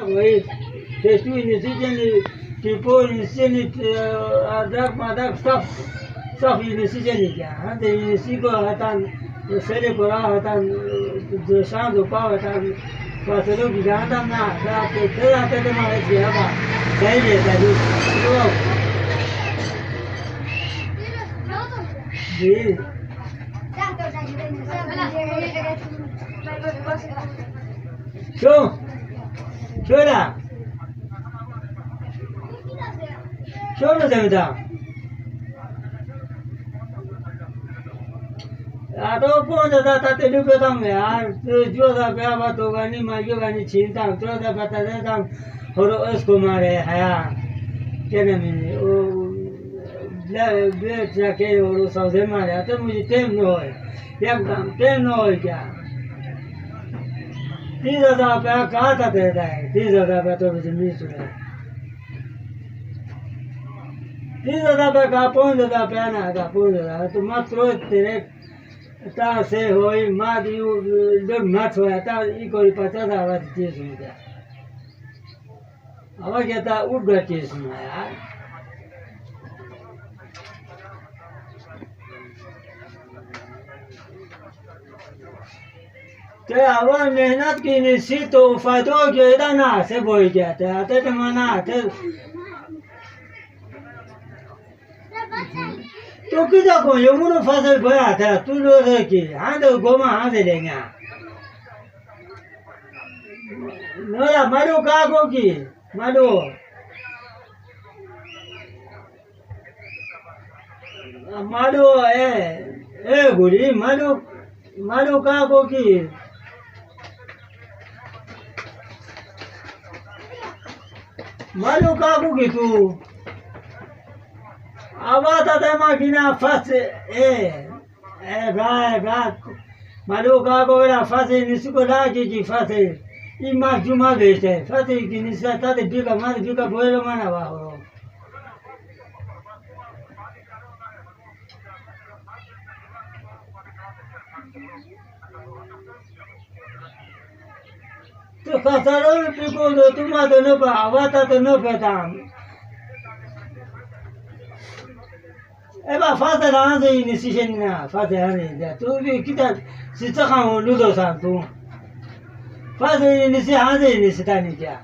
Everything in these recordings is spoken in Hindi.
वही टेस्टी इनिशिएशन tipo इनिशिएशन आदक मादक सब इनिशिएशन क्या हाँ तो इनिशी को हटा सेले को रहा हटा जो शांत उपाय हटा फसलों की जानता ना तो तेरा तेरे मारे जियादा सही रहता है जी क्यों क्यों ना क्यों ना समझा तो कौन जाता तेरे पे तो मैं यार जो था क्या बात होगा नहीं मारियो का नहीं छीनता जो था बता देता और उसको मारे है क्या नाम है वो ब्लेड जाके और सौदे मारे तो मुझे टाइम न हो एकदम टाइम न हो क्या 30,000 रुपया कहाँ था देता है 30,000 रुपया तो मुझे मिल चुका है 30,000 रुपया का 5,000 रुपया ना था 5,000 तो मात्र तेरे से होई माद यू लोग मत होया ता ई कोई 50,000 चीज में क्या अब क्या था उठ गया चीज में यार तो अब मेहनत की निश्चित तो फायदो के इधर ना से बोल गया था आते तो मना आते तो किधर को ये मुनो फसल बोया था तू लोग की हाँ तो गोमा हाँ से लेंगे नोरा मारो कहाँ को की मारो मारो ए गुड़ी मारो मारो कहाँ को की मारो कहाँ को की तू आवाज़ आता माकिना फस गाय मालूम का कोई फसे निसको लाके की फसे इमा जुमा बेचते फसे की निसा ताते बिका मार बिका बोलो माना वाहो तो कसारो बिको दो तुम्हारा तो न आवाज़ तो न पता एबा फासे रान से इनिशिएशन ना फासे हने जा तू भी किधर सिचा खाओ लूदो सान तू फासे इनिशिएशन हाँ से इनिशिएशन नहीं क्या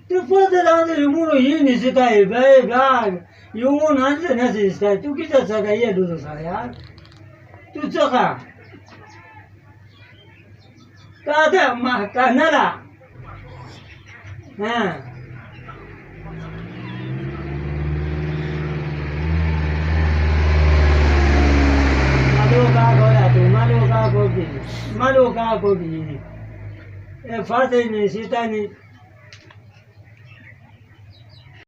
तू फासे रान से यूमनो ये इनिशिएशन है भाई भाग यूमनो हाँ से ना से इनिशिएशन तू किधर सका ये लूदो सान यार तू चका ताते माँ तानला हाँ maluka kogi e fate ni sitani